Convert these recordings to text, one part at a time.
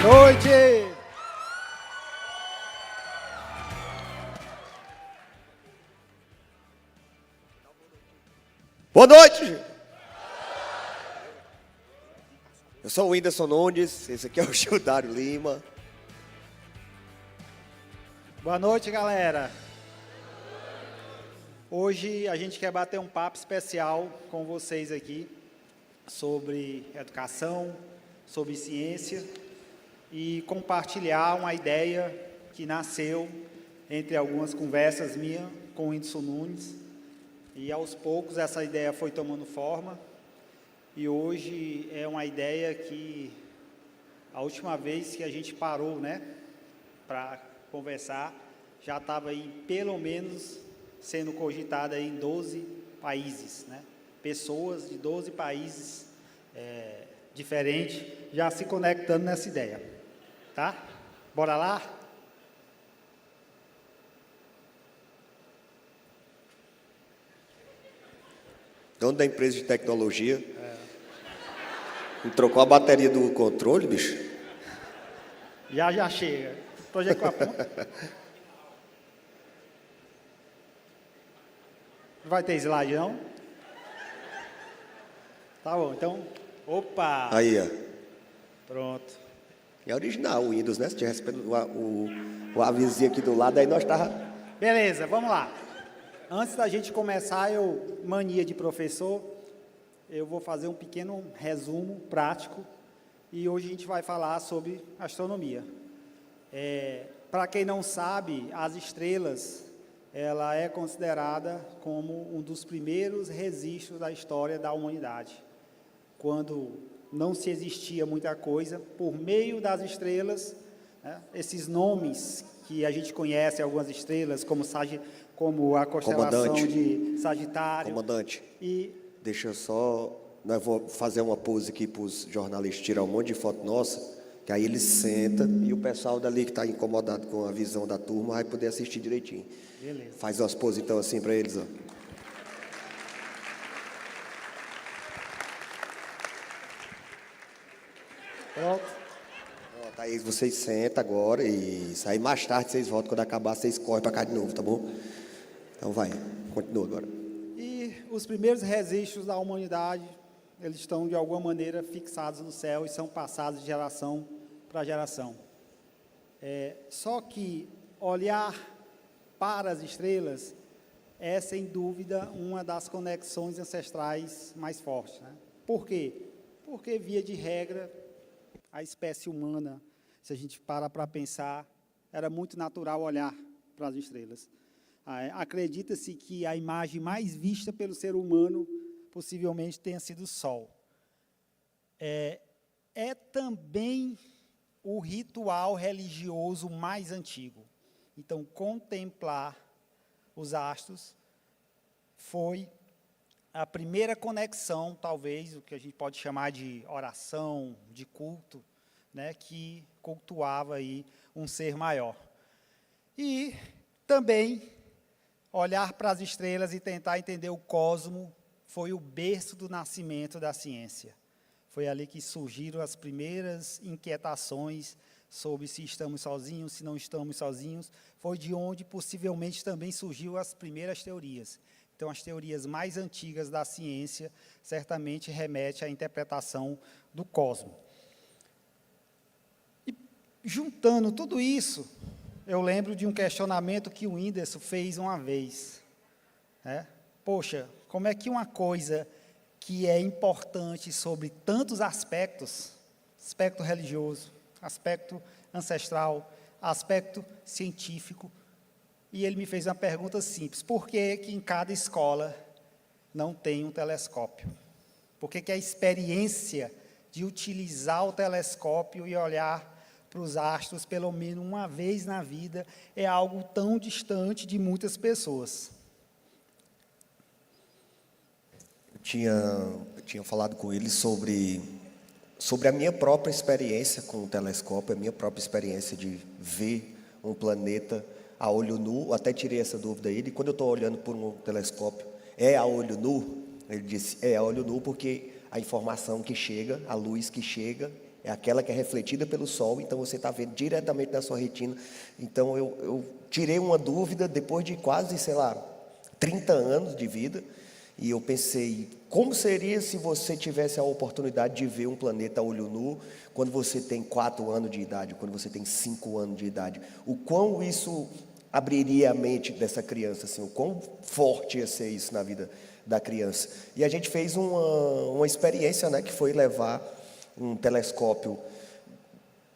noite! Boa noite! Eu sou o Whindersson Nunes, esse aqui é o Gildário Lima. Boa noite, galera! Hoje a gente quer bater um papo especial com vocês aqui sobre educação, sobre ciência e compartilhar uma ideia que nasceu entre algumas conversas minhas com o Whindersson Nunes. E aos poucos essa ideia foi tomando forma e hoje é uma ideia que a última vez que a gente parou, para conversar, já estava aí pelo menos sendo cogitada aí em 12 países, Pessoas de 12 países diferentes já se conectando nessa ideia, tá? Bora lá? Dono da empresa de tecnologia. Não trocou a bateria do controle, bicho? Já chega. Projeto com a ponta. Não vai ter slide, não? Tá bom, então... Opa! Aí, ó. Pronto. É original o Windows, né? Se tivesse o avisinho aqui do lado, aí nós tava... Beleza, vamos lá. Antes da gente começar, mania de professor, eu vou fazer um pequeno resumo prático e hoje a gente vai falar sobre astronomia. Para quem não sabe, as estrelas, ela é considerada como um dos primeiros registros da história da humanidade. Quando não se existia muita coisa, por meio das estrelas, esses nomes que a gente conhece, algumas estrelas, como a constelação de Sagitário. Comandante, e deixa eu só... Nós vamos fazer uma pose aqui para os jornalistas tirar um monte de foto nossa, que aí eles sentam e o pessoal dali que está incomodado com a visão da turma vai poder assistir direitinho. Beleza. Faz umas poses então assim para eles, ó. Pronto. Pronto, aí vocês sentam agora e sair mais tarde, vocês voltam. Quando acabar, vocês correm para cá de novo, tá bom? Então vai, continua agora. E os primeiros registros da humanidade, eles estão de alguma maneira fixados no céu e são passados de geração para geração. Só que olhar para as estrelas é, sem dúvida, uma das conexões ancestrais mais fortes. Por quê? Porque, via de regra, a espécie humana, se a gente para pensar, era muito natural olhar para as estrelas. Acredita-se que a imagem mais vista pelo ser humano possivelmente tenha sido o Sol. É também o ritual religioso mais antigo. Então, contemplar os astros foi a primeira conexão, talvez, o que a gente pode chamar de oração, de culto, que cultuava aí um ser maior. E também olhar para as estrelas e tentar entender o cosmo foi o berço do nascimento da ciência. Foi ali que surgiram as primeiras inquietações sobre se estamos sozinhos, se não estamos sozinhos. Foi de onde possivelmente também surgiu as primeiras teorias. Então, as teorias mais antigas da ciência certamente remetem à interpretação do cosmos. E, juntando tudo isso, eu lembro de um questionamento que o Whindersson fez uma vez. Poxa, como é que uma coisa que é importante sobre tantos aspectos, aspecto religioso, aspecto ancestral, aspecto científico, e ele me fez uma pergunta simples: por que que em cada escola não tem um telescópio? Por que que a experiência de utilizar o telescópio e olhar para os astros pelo menos uma vez na vida é algo tão distante de muitas pessoas? Eu tinha falado com ele sobre a minha própria experiência com o telescópio, a minha própria experiência de ver um planeta a olho nu. Até tirei essa dúvida dele. Quando eu estou olhando por um telescópio, é a olho nu? Ele disse, é a olho nu porque a informação que chega, a luz que chega, É aquela que é refletida pelo sol, então você está vendo diretamente na sua retina. Então eu tirei uma dúvida depois de quase, sei lá, 30 anos de vida, e eu pensei, como seria se você tivesse a oportunidade de ver um planeta a olho nu, quando você tem 4 anos de idade, quando você tem 5 anos de idade? O quão isso abriria a mente dessa criança, assim, o quão forte ia ser isso na vida da criança. E a gente fez uma experiência, né, que foi levar um telescópio,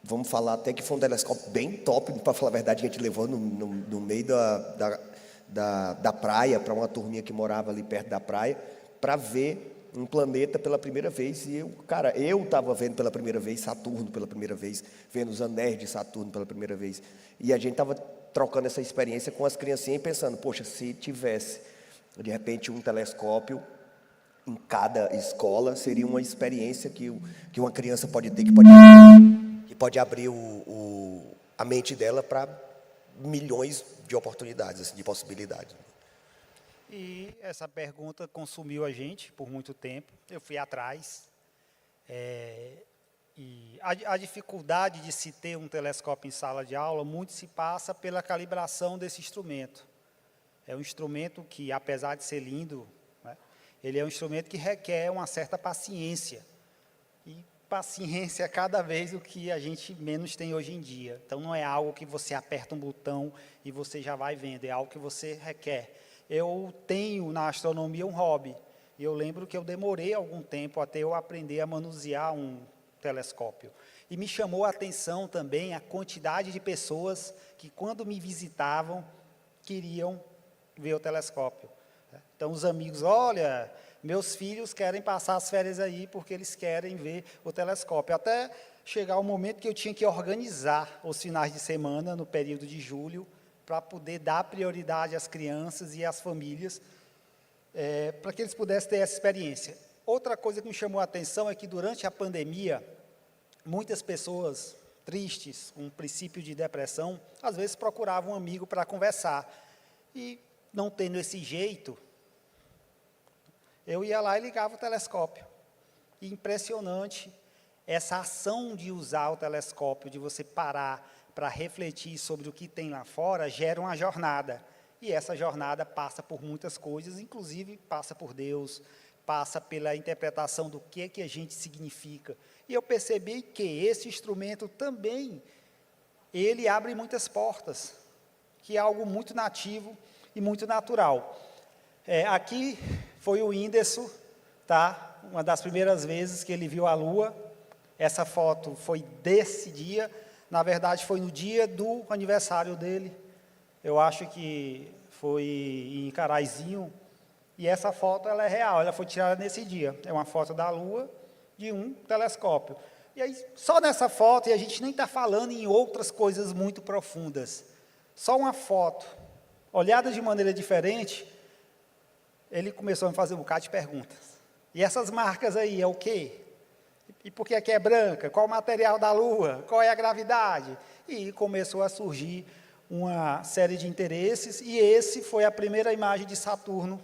vamos falar até que foi um telescópio bem top, para falar a verdade, que a gente levou no meio da praia, para uma turminha que morava ali perto da praia, para ver um planeta pela primeira vez. E eu estava vendo pela primeira vez Saturno pela primeira vez, vendo os anéis de Saturno pela primeira vez. E a gente estava trocando essa experiência com as criancinhas e pensando, poxa, se tivesse, de repente, um telescópio em cada escola, seria uma experiência que uma criança pode ter, que pode abrir a mente dela para milhões de oportunidades, assim, de possibilidades. E essa pergunta consumiu a gente por muito tempo. Eu fui atrás. E a dificuldade de se ter um telescópio em sala de aula muito se passa pela calibração desse instrumento. É um instrumento que, apesar de ser lindo, né, ele é um instrumento que requer uma certa paciência. E paciência é cada vez o que a gente menos tem hoje em dia. Então, não é algo que você aperta um botão e você já vai vendo, é algo que você requer. Eu tenho na astronomia um hobby, e eu lembro que eu demorei algum tempo até eu aprender a manusear um telescópio. E me chamou a atenção também a quantidade de pessoas que, quando me visitavam, queriam ver o telescópio. Então, os amigos, olha, meus filhos querem passar as férias aí porque eles querem ver o telescópio. Até chegar o momento que eu tinha que organizar os finais de semana, no período de julho, para poder dar prioridade às crianças e às famílias, para que eles pudessem ter essa experiência. Outra coisa que me chamou a atenção é que, durante a pandemia, muitas pessoas tristes, com um princípio de depressão, às vezes procuravam um amigo para conversar. E, não tendo esse jeito, eu ia lá e ligava o telescópio. E impressionante essa ação de usar o telescópio, de você parar para refletir sobre o que tem lá fora, gera uma jornada. E essa jornada passa por muitas coisas, inclusive passa por Deus, passa pela interpretação do que a gente significa. E eu percebi que esse instrumento também, ele abre muitas portas, que é algo muito nativo e muito natural. Aqui foi o Whindersson, tá? Uma das primeiras vezes que ele viu a Lua. Essa foto foi desse dia, na verdade foi no dia do aniversário dele. Eu acho que foi em Caraizinho, e essa foto ela é real, ela foi tirada nesse dia. É uma foto da Lua de um telescópio. E aí, só nessa foto, e a gente nem está falando em outras coisas muito profundas, só uma foto, olhada de maneira diferente, ele começou a me fazer um bocado de perguntas. E essas marcas aí, é o quê? E por que aqui é branca? Qual o material da Lua? Qual é a gravidade? E começou a surgir uma série de interesses, e esse foi a primeira imagem de Saturno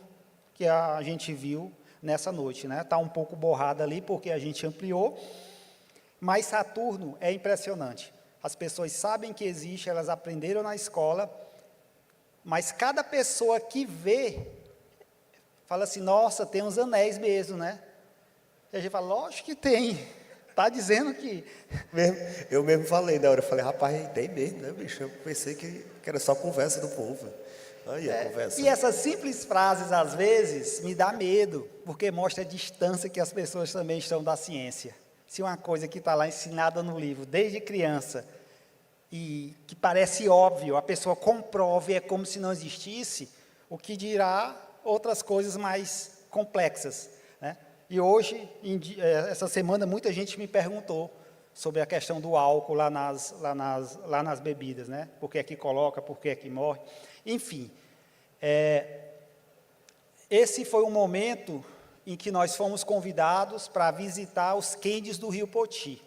que a gente viu nessa noite, né? Está um pouco borrada ali, porque a gente ampliou, mas Saturno é impressionante. As pessoas sabem que existe, elas aprenderam na escola, mas cada pessoa que vê, fala assim, nossa, tem uns anéis mesmo, né? E a gente fala, lógico que tem, está dizendo que... Eu mesmo falei na hora, eu falei, rapaz, tem mesmo, né, bicho? Eu pensei que era só conversa do povo. Aí a conversa. E essas simples frases, às vezes, me dá medo, porque mostra a distância que as pessoas também estão da ciência. Se uma coisa que está lá ensinada no livro, desde criança, e que parece óbvio, a pessoa comprove, é como se não existisse, o que dirá outras coisas mais complexas, né? E hoje, essa semana, muita gente me perguntou sobre a questão do álcool lá nas bebidas, né? Por que é que coloca, por que é que morre. Enfim, esse foi um momento em que nós fomos convidados para visitar os Candies do Rio Poti,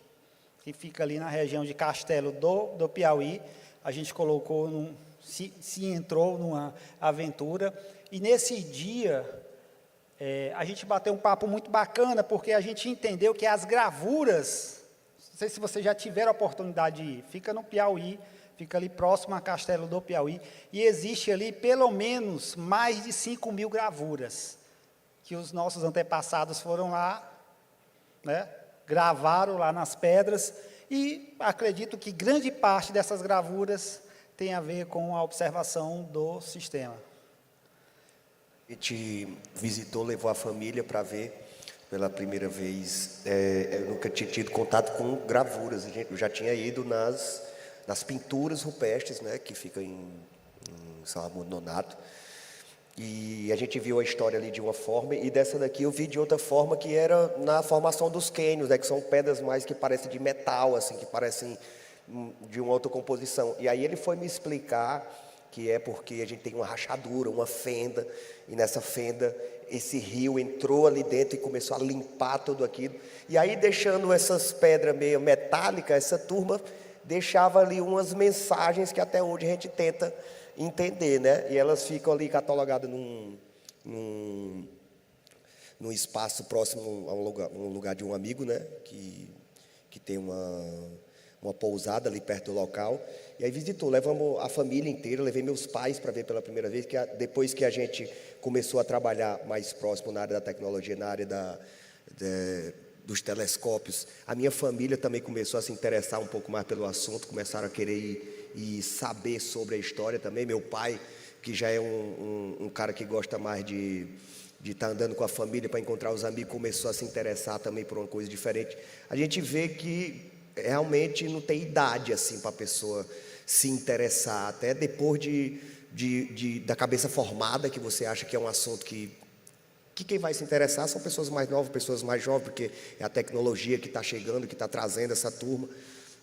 que fica ali na região de Castelo do Piauí. A gente colocou, se entrou numa aventura, e nesse dia, a gente bateu um papo muito bacana, porque a gente entendeu que as gravuras sei se vocês já tiveram a oportunidade de ir, fica no Piauí, fica ali próximo a Castelo do Piauí, e existe ali pelo menos mais de 5.000 gravuras, que os nossos antepassados foram lá, né, gravaram lá nas pedras, e acredito que grande parte dessas gravuras tem a ver com a observação do sistema. A gente visitou, levou a família para ver pela primeira vez. Eu nunca tinha tido contato com gravuras. Eu já tinha ido nas pinturas rupestres, né, que ficam em São Raimundo Nonato. E a gente viu a história ali de uma forma, e dessa daqui eu vi de outra forma, que era na formação dos cânions, né, que são pedras mais que parecem de metal, assim, que parecem de uma outra composição. E aí ele foi me explicar que é porque a gente tem uma rachadura, uma fenda, e nessa fenda esse rio entrou ali dentro e começou a limpar tudo aquilo. E aí, deixando essas pedras meio metálicas, essa turma deixava ali umas mensagens que até hoje a gente tenta entender, né? E elas ficam ali catalogadas num espaço próximo a um lugar de um amigo, né? Que tem uma pousada ali perto do local. E aí visitou, levamos a família inteira, levei meus pais para ver pela primeira vez, que depois que a gente começou a trabalhar mais próximo na área da tecnologia, na área dos telescópios, a minha família também começou a se interessar um pouco mais pelo assunto, começaram a querer ir e saber sobre a história também. Meu pai, que já é um cara que gosta mais de estar andando com a família para encontrar os amigos, começou a se interessar também por uma coisa diferente. A gente vê que realmente não tem idade assim para a pessoa se interessar, até depois da cabeça formada, que você acha que é um assunto que quem vai se interessar são pessoas mais novas, pessoas mais jovens, porque é a tecnologia que está chegando, que está trazendo essa turma.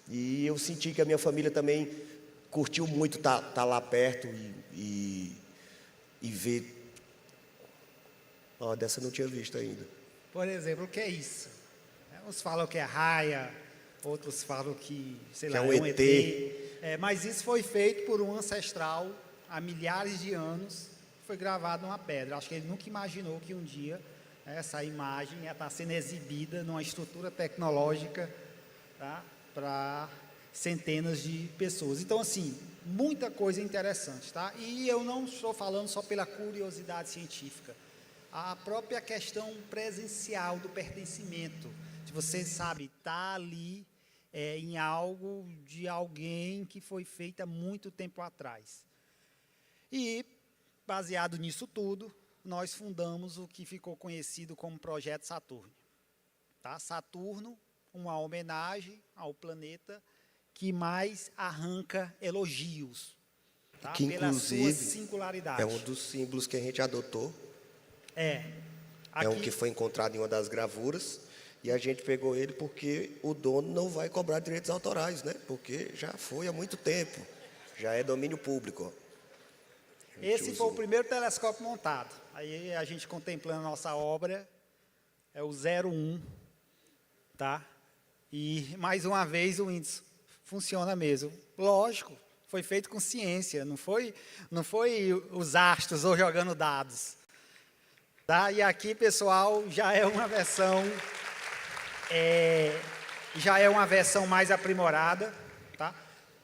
E eu senti que a minha família também curtiu muito estar lá perto e ver. Dessa eu não tinha visto ainda. Por exemplo, o que é isso? Uns falam que é raia, outros falam que, sei lá, é um ET. Mas isso foi feito por um ancestral há milhares de anos, foi gravado numa pedra. Acho que ele nunca imaginou que um dia essa imagem ia estar sendo exibida numa estrutura tecnológica, tá, para centenas de pessoas. Então, assim, muita coisa interessante, tá? E eu não estou falando só pela curiosidade científica. A própria questão presencial do pertencimento, de você, sabe, estar ali em algo de alguém que foi feito há muito tempo atrás. E, baseado nisso tudo, nós fundamos o que ficou conhecido como Projeto Saturno. Tá? Saturno, uma homenagem ao planeta que mais arranca elogios, tá? Que, pela sua inclusive, singularidade. é um dos símbolos que a gente adotou. Aqui, é um que foi encontrado em uma das gravuras, e a gente pegou ele porque o dono não vai cobrar direitos autorais, né? Porque já foi há muito tempo, já é domínio público. Esse foi o primeiro telescópio montado. Aí a gente contemplando a nossa obra, é o 01, tá? E, mais uma vez, o índice funciona mesmo. Lógico, foi feito com ciência, não foi os astros ou jogando dados. Tá? E aqui, pessoal, já é uma versão mais aprimorada, tá?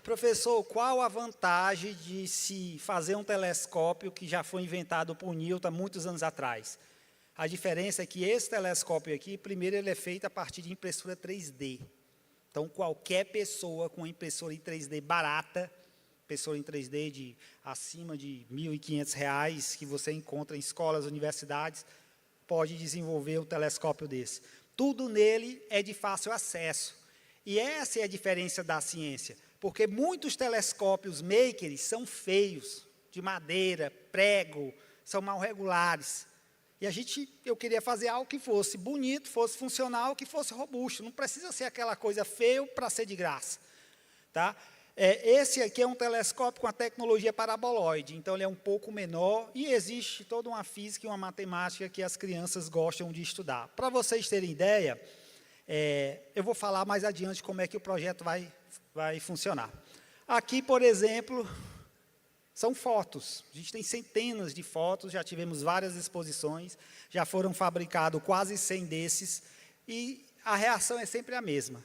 Professor, qual a vantagem de se fazer um telescópio que já foi inventado por Newton há muitos anos atrás? A diferença é que esse telescópio aqui, primeiro, ele é feito a partir de impressora 3D. Então, qualquer pessoa com impressora em 3D barata, impressora em 3D de acima de R$ 1.500, que você encontra em escolas, universidades, pode desenvolver um telescópio desse. Tudo nele é de fácil acesso. E essa é a diferença da ciência, porque muitos telescópios makers são feios, de madeira, prego, são mal regulares. E eu queria fazer algo que fosse bonito, fosse funcional, que fosse robusto. Não precisa ser aquela coisa feia para ser de graça. Tá? Esse aqui é um telescópio com a tecnologia paraboloide, então ele é um pouco menor e existe toda uma física e uma matemática que as crianças gostam de estudar. Para vocês terem ideia, eu vou falar mais adiante como é que o projeto vai funcionar. Aqui, por exemplo, são fotos. A gente tem centenas de fotos, já tivemos várias exposições, já foram fabricados quase 100 desses, e a reação é sempre a mesma.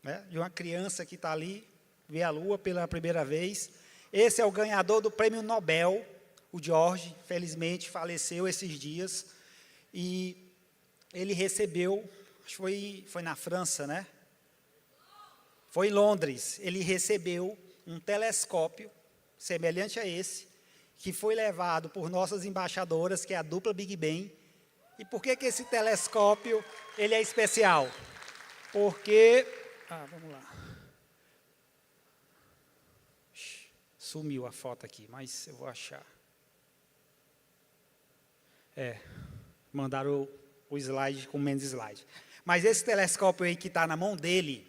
né, de uma criança que está ali, vê a Lua pela primeira vez. Esse é o ganhador do Prêmio Nobel, o George, felizmente faleceu esses dias, e ele recebeu, acho que foi na França, né? Foi em Londres, ele recebeu um telescópio semelhante a esse, que foi levado por nossas embaixadoras, que é a dupla Big Ben. E por que esse telescópio ele é especial? Porque... vamos lá. Sumiu a foto aqui, mas eu vou achar. Mandaram o slide com menos slide. Mas esse telescópio aí que está na mão dele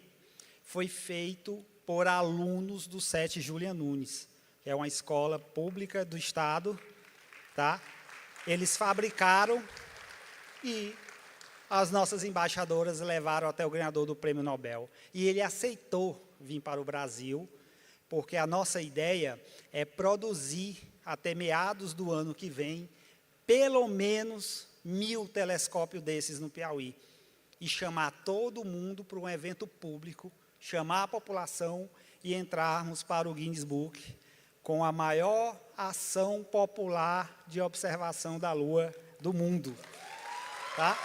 foi feito por alunos do SET Julian Nunes, que é uma escola pública do Estado. Tá? Eles fabricaram e as nossas embaixadoras levaram até o ganhador do Prêmio Nobel. E ele aceitou vir para o Brasil, porque a nossa ideia é produzir, até meados do ano que vem, pelo menos 1000 telescópios desses no Piauí. E chamar todo mundo para um evento público, chamar a população e entrarmos para o Guinness Book com a maior ação popular de observação da Lua do mundo. Tá?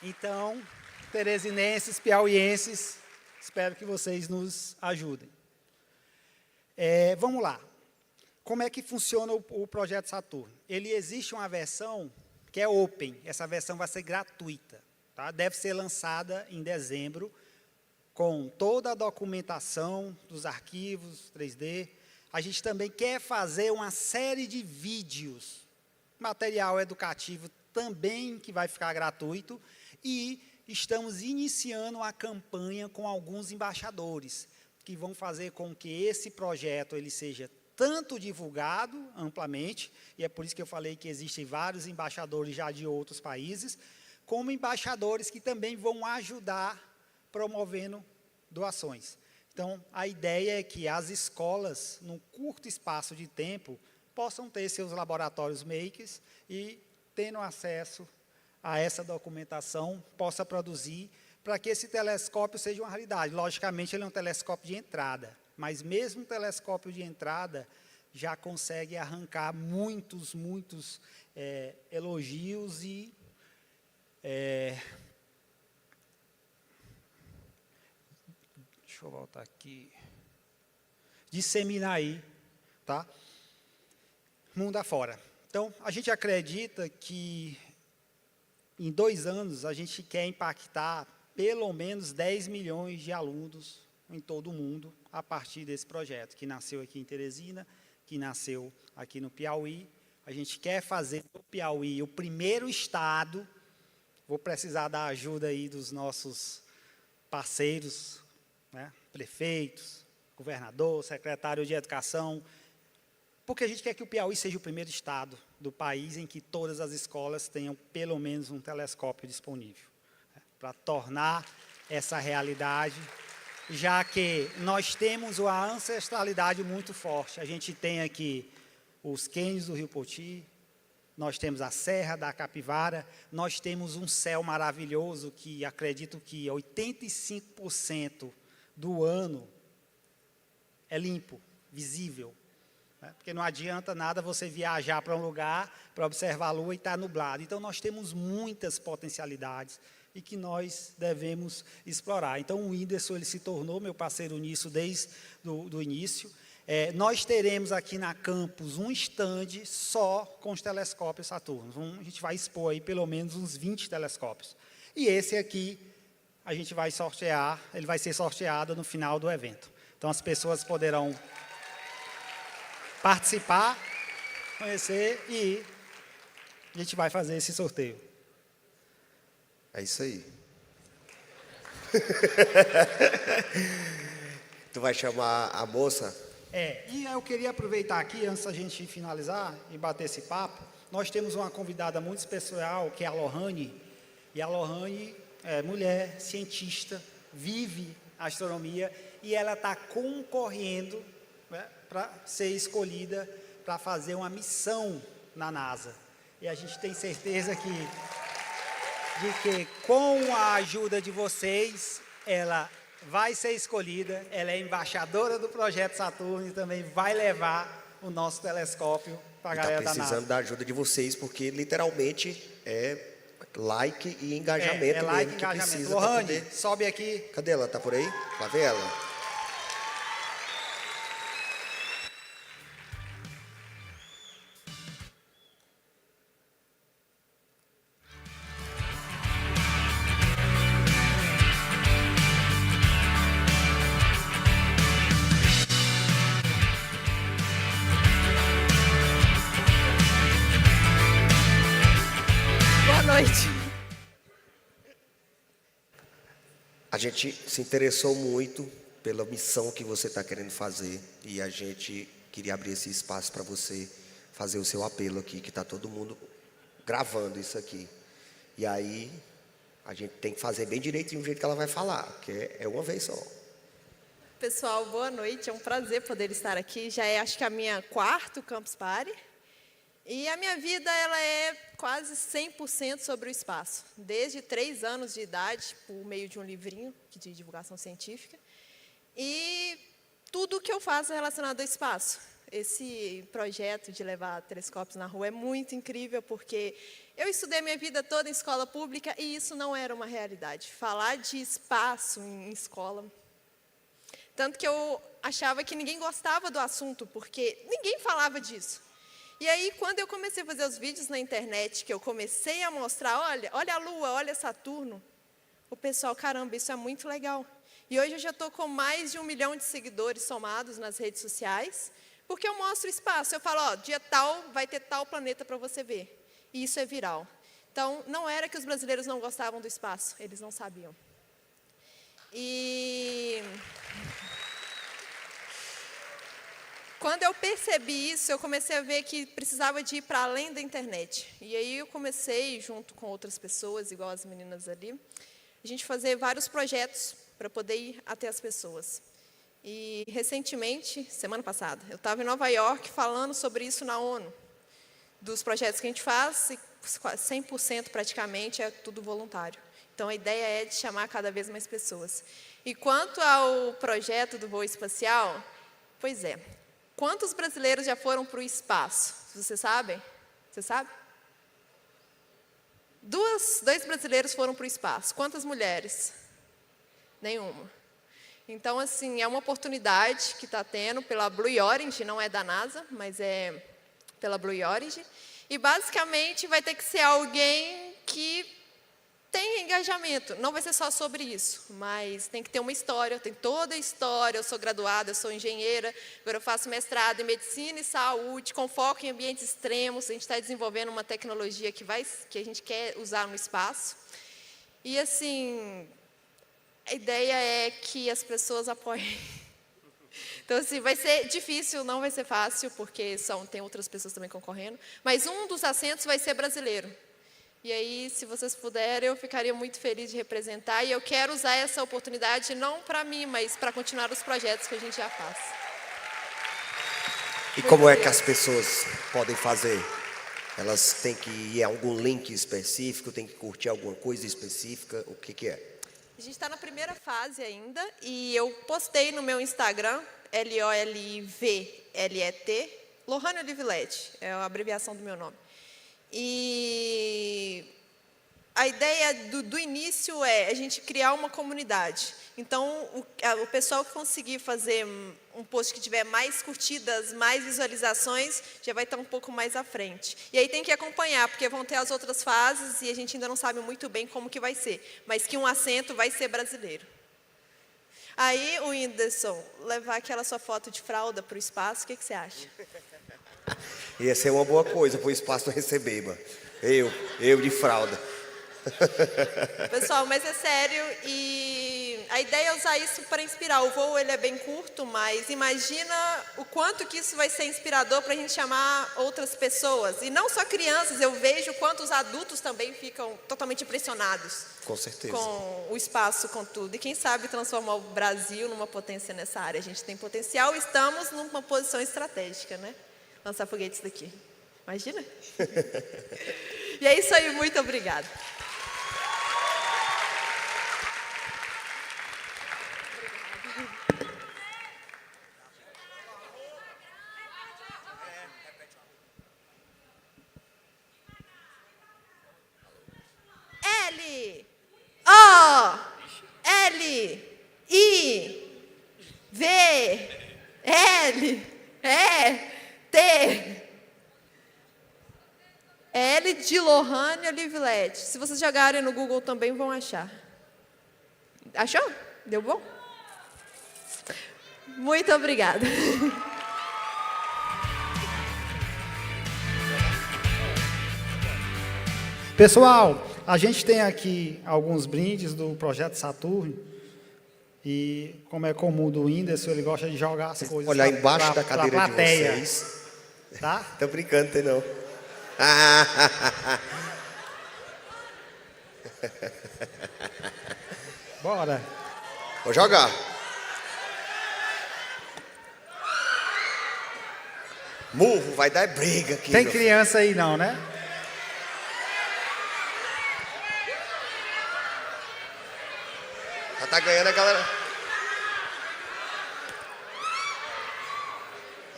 Então, teresinenses, piauienses, espero que vocês nos ajudem. Vamos lá. Como é que funciona o projeto Saturno? Ele existe uma versão que é open, essa versão vai ser gratuita. Tá? Deve ser lançada em dezembro, com toda a documentação dos arquivos 3D. A gente também quer fazer uma série de vídeos, material educativo também que vai ficar gratuito, e estamos iniciando uma campanha com alguns embaixadores, que vão fazer com que esse projeto ele seja tanto divulgado amplamente, e é por isso que eu falei que existem vários embaixadores já de outros países, como embaixadores que também vão ajudar promovendo doações. Então, a ideia é que as escolas, num curto espaço de tempo, possam ter seus laboratórios makers e, tendo acesso a essa documentação, possa produzir para que esse telescópio seja uma realidade. Logicamente, ele é um telescópio de entrada, mas mesmo um telescópio de entrada já consegue arrancar muitos elogios e deixa eu voltar aqui. Disseminar aí, tá? Mundo afora. Então, a gente acredita que em 2 anos a gente quer impactar pelo menos 10 milhões de alunos em todo o mundo a partir desse projeto, que nasceu aqui em Teresina, que nasceu aqui no Piauí. A gente quer fazer do Piauí o primeiro estado. Vou precisar da ajuda aí dos nossos parceiros, né? Prefeitos, governador, secretário de Educação, porque a gente quer que o Piauí seja o primeiro estado do país em que todas as escolas tenham pelo menos um telescópio disponível, né? Para tornar essa realidade, já que nós temos uma ancestralidade muito forte. A gente tem aqui os cânions do Rio Poti, nós temos a Serra da Capivara, nós temos um céu maravilhoso que acredito que 85% do ano é limpo, visível. Né? Porque não adianta nada você viajar para um lugar para observar a Lua e estar nublado. Então, nós temos muitas potencialidades e que nós devemos explorar. Então, o Whindersson ele se tornou meu parceiro nisso desde o início. Nós teremos aqui na campus um stand só com os telescópios Saturno. A gente vai expor aí pelo menos uns 20 telescópios. E esse aqui a gente vai sortear, ele vai ser sorteado no final do evento. Então, as pessoas poderão participar, conhecer e a gente vai fazer esse sorteio. É isso aí. Tu vai chamar a moça? E eu queria aproveitar aqui, antes da gente finalizar e bater esse papo, nós temos uma convidada muito especial, que é a Lohane, e a Lohane é mulher, cientista, vive astronomia, e ela está concorrendo, né, para ser escolhida para fazer uma missão na NASA. E a gente tem certeza de que com a ajuda de vocês, ela vai ser escolhida, ela é embaixadora do Projeto Saturno e também vai levar o nosso telescópio para a galera da NASA. Precisando da ajuda de vocês, porque literalmente é like e engajamento É like mesmo e que engajamento. precisa. Lohane, sobe aqui. Cadê ela? Tá por aí? Lá vem ela. Boa noite. A gente se interessou muito pela missão que você está querendo fazer e a gente queria abrir esse espaço para você fazer o seu apelo aqui, que está todo mundo gravando isso aqui. E aí a gente tem que fazer bem direitinho o jeito que ela vai falar, que é uma vez só. Pessoal, boa noite. É um prazer poder estar aqui. Já é, acho que, a minha quarta Campus Party. E a minha vida, ela é quase 100% sobre o espaço. Desde 3 anos de idade, por meio de um livrinho de divulgação científica. E tudo o que eu faço é relacionado ao espaço. Esse projeto de levar telescópios na rua é muito incrível, porque eu estudei minha vida toda em escola pública e isso não era uma realidade. Falar de espaço em escola. Tanto que eu achava que ninguém gostava do assunto, porque ninguém falava disso. E aí, quando eu comecei a fazer os vídeos na internet, que eu comecei a mostrar, olha a Lua, olha Saturno, o pessoal, caramba, isso é muito legal. E hoje eu já estou com mais de 1 milhão de seguidores somados nas redes sociais, porque eu mostro o espaço. Eu falo, ó, dia tal vai ter tal planeta para você ver. E isso é viral. Então, não era que os brasileiros não gostavam do espaço, eles não sabiam. E quando eu percebi isso, eu comecei a ver que precisava de ir para além da internet. E aí eu comecei, junto com outras pessoas, igual as meninas ali, a gente fazer vários projetos para poder ir até as pessoas. E recentemente, semana passada, eu estava em Nova York falando sobre isso na ONU. Dos projetos que a gente faz, 100% praticamente é tudo voluntário. Então a ideia é de chamar cada vez mais pessoas. E quanto ao projeto do voo espacial, pois é. Quantos brasileiros já foram para o espaço? Vocês sabem? Você sabe? 2 brasileiros foram para o espaço. Quantas mulheres? Nenhuma. Então, assim, é uma oportunidade que está tendo pela Blue Origin, não é da NASA, mas é pela Blue Origin. E, basicamente, vai ter que ser alguém que tem engajamento. Não vai ser só sobre isso, mas tem que ter uma história. Tem toda a história. Eu sou graduada, eu sou engenheira, agora eu faço mestrado em medicina e saúde, com foco em ambientes extremos. A gente está desenvolvendo uma tecnologia que a gente quer usar no espaço. E, assim, a ideia é que as pessoas apoiem. Então, assim, vai ser difícil, não vai ser fácil, porque tem outras pessoas também concorrendo, mas um dos assentos vai ser brasileiro. E aí, se vocês puderem, eu ficaria muito feliz de representar. E eu quero usar essa oportunidade não para mim, mas para continuar os projetos que a gente já faz. E como é que as pessoas podem fazer? Elas têm que ir a algum link específico, têm que curtir alguma coisa específica? O que é? A gente está na primeira fase ainda. E eu postei no meu Instagram, LOLIVLET, Lohane Olivetti, é a abreviação do meu nome. E a ideia do início é a gente criar uma comunidade. Então, o pessoal que conseguir fazer um post que tiver mais curtidas, mais visualizações, já vai estar um pouco mais à frente. E aí tem que acompanhar, porque vão ter as outras fases e a gente ainda não sabe muito bem como que vai ser. Mas que um assento vai ser brasileiro. Aí, o Whindersson, levar aquela sua foto de fralda para o espaço, o que você acha? Ia ser uma boa coisa para o espaço receber, mano. Eu de fralda. Pessoal, mas é sério, e a ideia é usar isso para inspirar. O voo ele é bem curto, mas imagina o quanto que isso vai ser inspirador para a gente chamar outras pessoas. E não só crianças, eu vejo quanto os adultos também ficam totalmente impressionados. Com certeza. Com o espaço, com tudo. E quem sabe transformar o Brasil numa potência nessa área. A gente tem potencial, estamos numa posição estratégica, né? Lançar foguetes daqui. Imagina? E é isso aí, muito obrigada. L de Lohane Olivilete. Se vocês jogarem no Google também vão achar. Achou? Deu bom? Muito obrigada. Pessoal, a gente tem aqui alguns brindes do Projeto Saturno. E, como é comum do Whindersson, ele gosta de jogar as coisas Olhar embaixo da pra cadeira de plateia, vocês. tá? Tô brincando, tem não. Bora. Vou jogar. Murro, vai dar briga aqui. Tem meu criança aí não, né? Já tá ganhando a galera.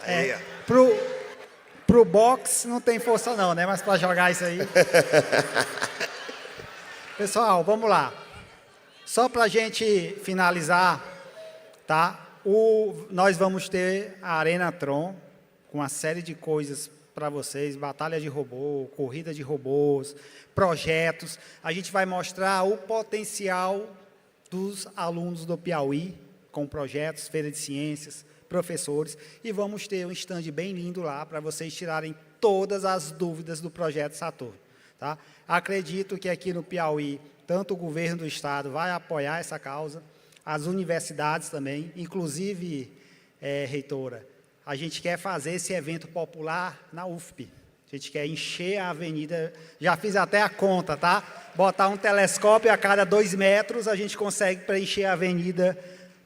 Aí, ó. Pro boxe não tem força não, né? Mas para jogar isso aí. Pessoal, vamos lá. Só para a gente finalizar, tá? Nós vamos ter a Arena Tron com uma série de coisas para vocês, batalha de robô, corrida de robôs, projetos. A gente vai mostrar o potencial dos alunos do Piauí com projetos, feira de ciências, professores, e vamos ter um stand bem lindo lá para vocês tirarem todas as dúvidas do Projeto Saturno. Tá? Acredito que aqui no Piauí, tanto o governo do estado vai apoiar essa causa, as universidades também, inclusive, reitora, a gente quer fazer esse evento popular na UFP. A gente quer encher a avenida, já fiz até a conta, tá? Botar um telescópio a cada 2 metros, a gente consegue preencher a avenida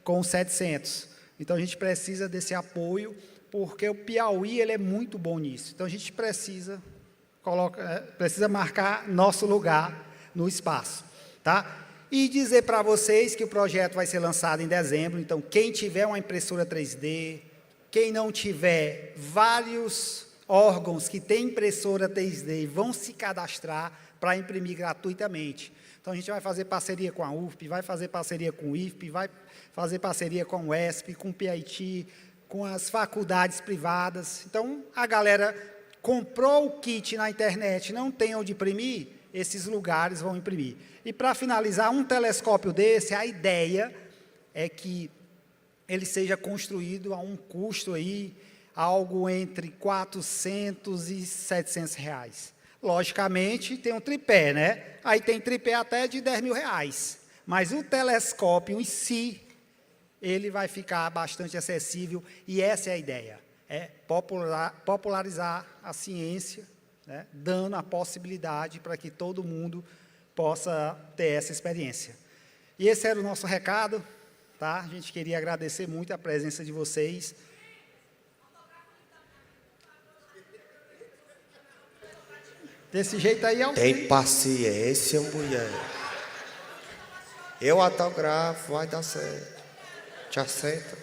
com 700. Então, a gente precisa desse apoio, porque o Piauí ele é muito bom nisso. Então, a gente precisa marcar nosso lugar no espaço. Tá? E dizer para vocês que o projeto vai ser lançado em dezembro. Então, quem tiver uma impressora 3D, quem não tiver, vários órgãos que têm impressora 3D vão se cadastrar para imprimir gratuitamente. Então, a gente vai fazer parceria com a UFP, vai fazer parceria com o IFP, vai fazer parceria com o ESP, com o PIT, com as faculdades privadas. Então, a galera comprou o kit na internet, não tem onde imprimir, esses lugares vão imprimir. E, para finalizar, um telescópio desse, a ideia é que ele seja construído a um custo aí, algo entre 400 e 700 reais. Logicamente, tem um tripé, né? Aí tem tripé até de 10 mil reais. Mas o telescópio em si, ele vai ficar bastante acessível, e essa é a ideia, é popularizar a ciência, né, dando a possibilidade para que todo mundo possa ter essa experiência. E esse era o nosso recado, tá? A gente queria agradecer muito a presença de vocês. Desse jeito aí é o... Tem paciência, mulher. Eu autografo, vai dar certo. Te aceita.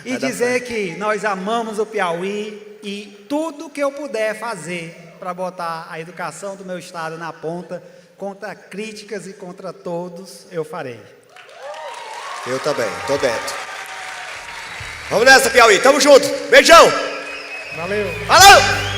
E dizer que nós amamos o Piauí e tudo que eu puder fazer para botar a educação do meu estado na ponta, contra críticas e contra todos, eu farei. Eu também, tô dentro. Vamos nessa, Piauí. Tamo junto. Beijão. Valeu. Falou!